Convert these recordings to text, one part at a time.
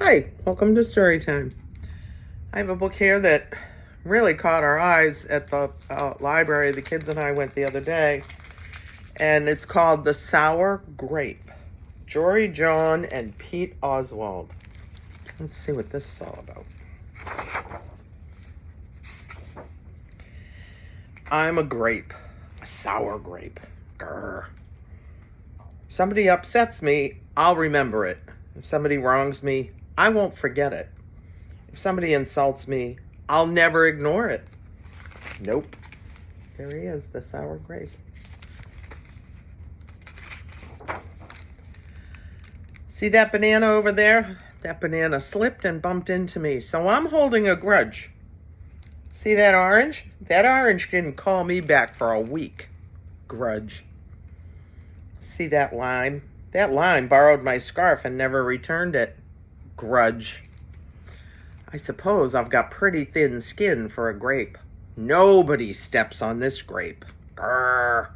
Hi, welcome to Story Time. I have a book here that really caught our eyes at the library. The kids and I went the other day, and it's called The Sour Grape. Jory John and Pete Oswald. Let's see what this is all about. I'm a grape, a sour grape. Grr. If somebody upsets me, I'll remember it. If somebody wrongs me, I won't forget it. If somebody insults me, I'll never ignore it. Nope. There he is, the sour grape. See that banana over there? That banana slipped and bumped into me, so I'm holding a grudge. See that orange? That orange didn't call me back for a week. Grudge. See that lime? That lime borrowed my scarf and never returned it. Grudge. I suppose I've got pretty thin skin for a grape. Nobody steps on this grape. Grr.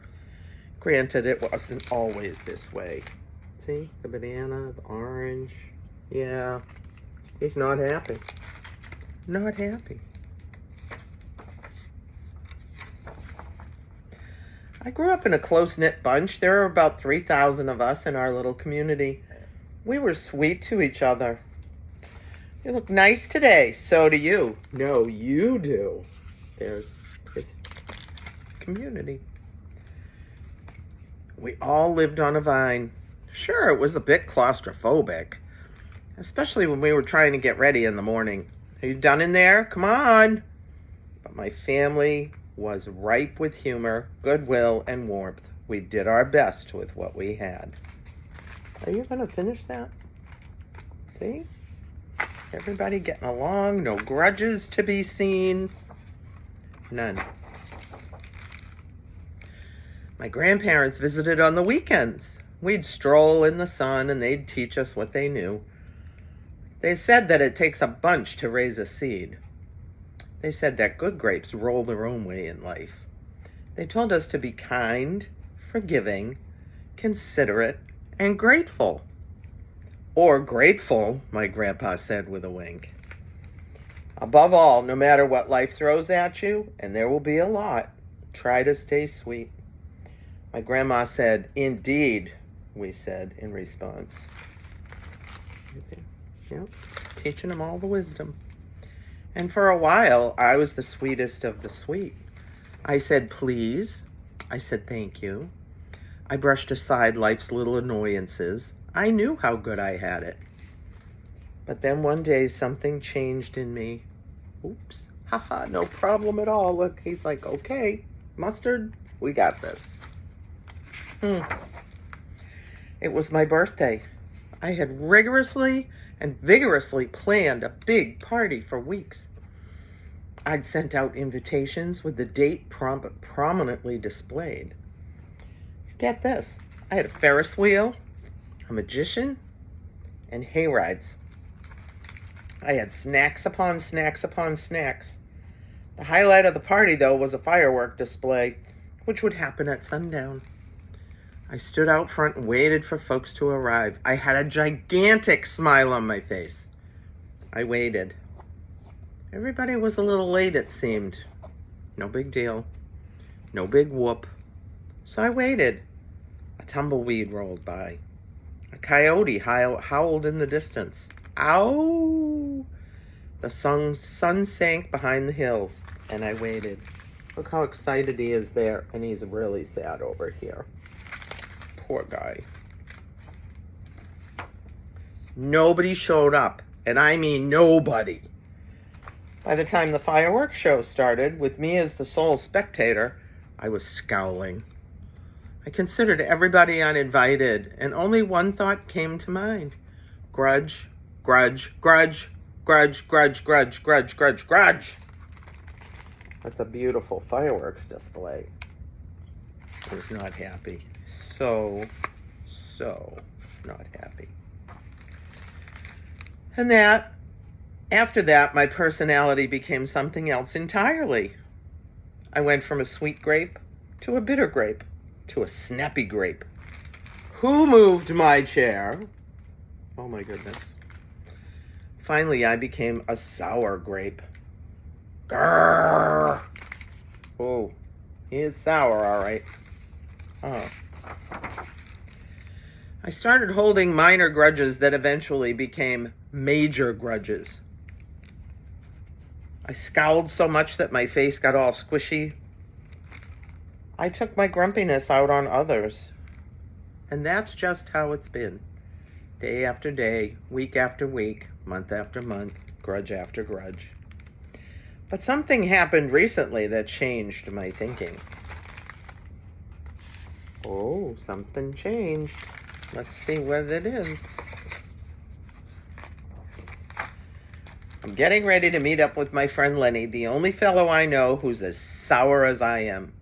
Granted, it wasn't always this way. See, the banana, the orange. Yeah, he's not happy. Not happy. I grew up in a close-knit bunch. There were about 3,000 of us in our little community. We were sweet to each other. You look nice today. So do you. No, you do. There's his community. We all lived on a vine. Sure, it was a bit claustrophobic, especially when we were trying to get ready in the morning. Are you done in there? Come on. But my family was ripe with humor, goodwill, and warmth. We did our best with what we had. Are you going to finish that? See? Everybody getting along, no grudges to be seen. None. My grandparents visited on the weekends. We'd stroll in the sun and they'd teach us what they knew. They said that it takes a bunch to raise a seed. They said that good grapes roll their own way in life. They told us to be kind, forgiving, considerate, and grateful. Or grateful, my grandpa said with a wink. Above all, no matter what life throws at you, and there will be a lot, try to stay sweet. My grandma said, "Indeed," we said in response. Yep, teaching them all the wisdom. And for a while, I was the sweetest of the sweet. I said, please. I said, thank you. I brushed aside life's little annoyances. I knew how good I had it. But then one day, something changed in me. Oops. Haha, no problem at all. Look, he's like, okay, mustard, we got this. It was my birthday. I had rigorously and vigorously planned a big party for weeks. I'd sent out invitations with the date prominently displayed. Get this, I had a Ferris wheel, a magician, and hay rides. I had snacks upon snacks upon snacks. The highlight of the party, though, was a firework display, which would happen at sundown. I stood out front and waited for folks to arrive. I had a gigantic smile on my face. I waited. Everybody was a little late, it seemed. No big deal. No big whoop. So I waited. A tumbleweed rolled by. A coyote howled in the distance. Ow! The sun sank behind the hills, and I waited. Look how excited he is there, and he's really sad over here. Poor guy. Nobody showed up, and I mean nobody. By the time the fireworks show started, with me as the sole spectator, I was scowling. I considered everybody uninvited, and only one thought came to mind. Grudge, grudge, grudge, grudge, grudge, grudge, grudge, grudge, grudge. That's a beautiful fireworks display. I was not happy. So not happy. And after that, my personality became something else entirely. I went from a sweet grape to a bitter grape to a snappy grape. Who moved my chair? Oh my goodness. Finally, I became a sour grape. Grrr! Oh, he is sour, all right. Oh. I started holding minor grudges that eventually became major grudges. I scowled so much that my face got all squishy. I took my grumpiness out on others. And that's just how it's been. Day after day, week after week, month after month, grudge after grudge. But something happened recently that changed my thinking. Oh, something changed. Let's see what it is. I'm getting ready to meet up with my friend Lenny, the only fellow I know who's as sour as I am.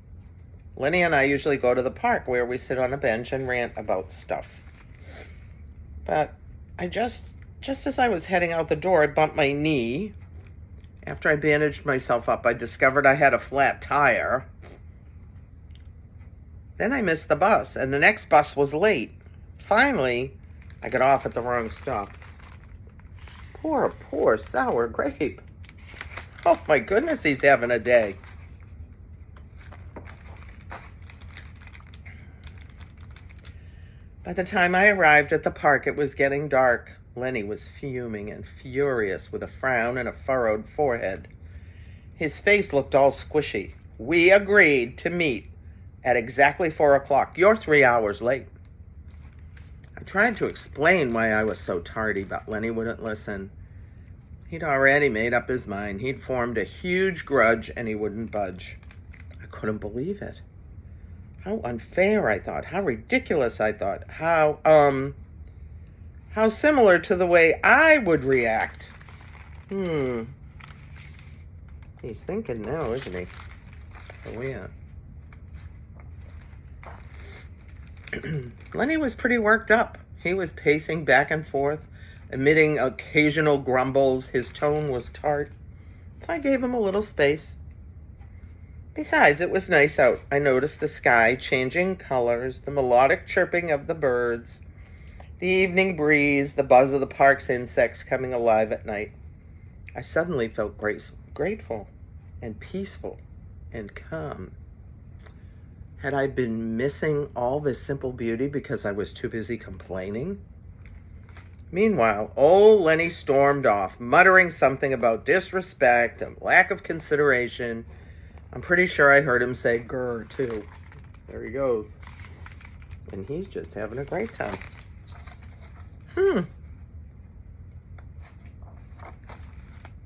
Lenny and I usually go to the park where we sit on a bench and rant about stuff. But I just as I was heading out the door, I bumped my knee. After I bandaged myself up, I discovered I had a flat tire. Then I missed the bus, and the next bus was late. Finally, I got off at the wrong stop. Poor sour grape. Oh my goodness, he's having a day. By the time I arrived at the park, it was getting dark. Lenny was fuming and furious with a frown and a furrowed forehead. His face looked all squishy. We agreed to meet at exactly 4 o'clock. You're 3 hours late. I tried to explain why I was so tardy, but Lenny wouldn't listen. He'd already made up his mind. He'd formed a huge grudge and he wouldn't budge. I couldn't believe it. How unfair, I thought. How ridiculous, I thought. How similar to the way I would react. He's thinking now, isn't he? Oh, yeah. Lenny was pretty worked up. He was pacing back and forth, emitting occasional grumbles. His tone was tart, so I gave him a little space. Besides, it was nice out. I noticed the sky changing colors, the melodic chirping of the birds, the evening breeze, the buzz of the park's insects coming alive at night. I suddenly felt grateful and peaceful and calm. Had I been missing all this simple beauty because I was too busy complaining? Meanwhile, old Lenny stormed off, muttering something about disrespect and lack of consideration. I'm pretty sure I heard him say grr, too. There he goes. And he's just having a great time.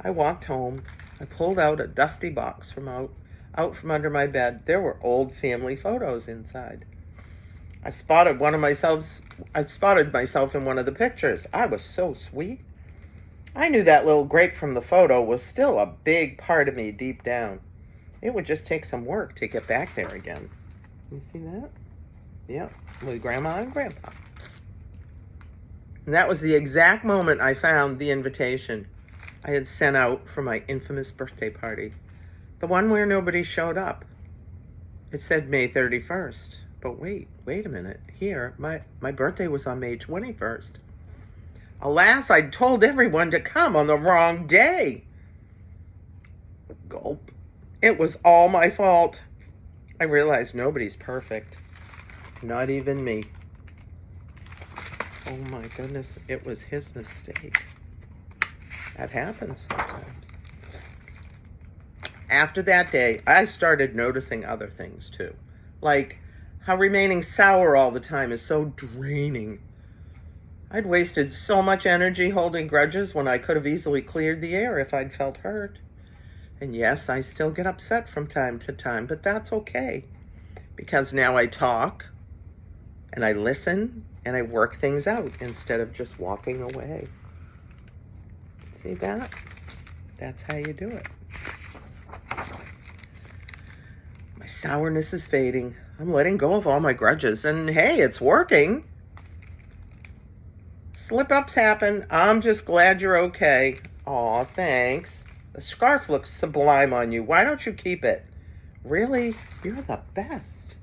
I walked home. I pulled out a dusty box from out from under my bed. There were old family photos inside. I spotted myself in one of the pictures. I was so sweet. I knew that little grape from the photo was still a big part of me deep down. It would just take some work to get back there again. You see that? Yep, with Grandma and Grandpa. And that was the exact moment I found the invitation I had sent out for my infamous birthday party. The one where nobody showed up. It said May 31st. But wait a minute. Here, my birthday was on May 21st. Alas, I'd told everyone to come on the wrong day. Gulp. It was all my fault. I realized nobody's perfect. Not even me. Oh my goodness, it was his mistake. That happens sometimes. After that day, I started noticing other things too. Like how remaining sour all the time is so draining. I'd wasted so much energy holding grudges when I could have easily cleared the air if I'd felt hurt. And yes, I still get upset from time to time, but that's okay. Because now I talk, and I listen, and I work things out instead of just walking away. See that? That's how you do it. My sourness is fading. I'm letting go of all my grudges, and hey, it's working. Slip-ups happen. I'm just glad you're okay. Aw, thanks. The scarf looks sublime on you. Why don't you keep it? Really? You're the best.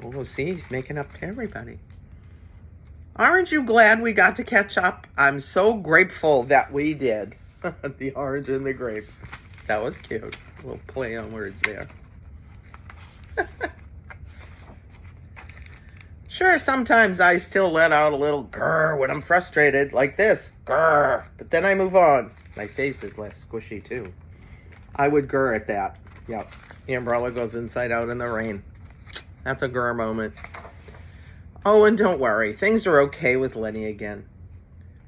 Oh, see, he's making up to everybody. Aren't you glad we got to catch up? I'm so grateful that we did. The orange and the grape. That was cute. A little play on words there. Sure, sometimes I still let out a little grr when I'm frustrated, like this, grr. But then I move on. My face is less squishy too. I would grr at that. Yep. The umbrella goes inside out in the rain. That's a grr moment. Oh, and don't worry. Things are okay with Lenny again.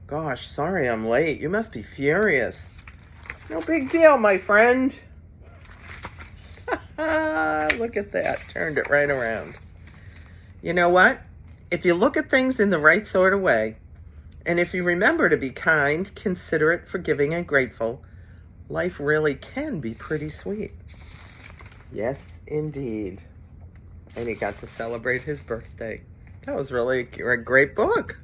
Gosh, sorry I'm late. You must be furious. No big deal, my friend. Look at that. Turned it right around. You know what? If you look at things in the right sort of way, and if you remember to be kind, considerate, forgiving, and grateful, life really can be pretty sweet. Yes, indeed. And he got to celebrate his birthday. That was really a great book.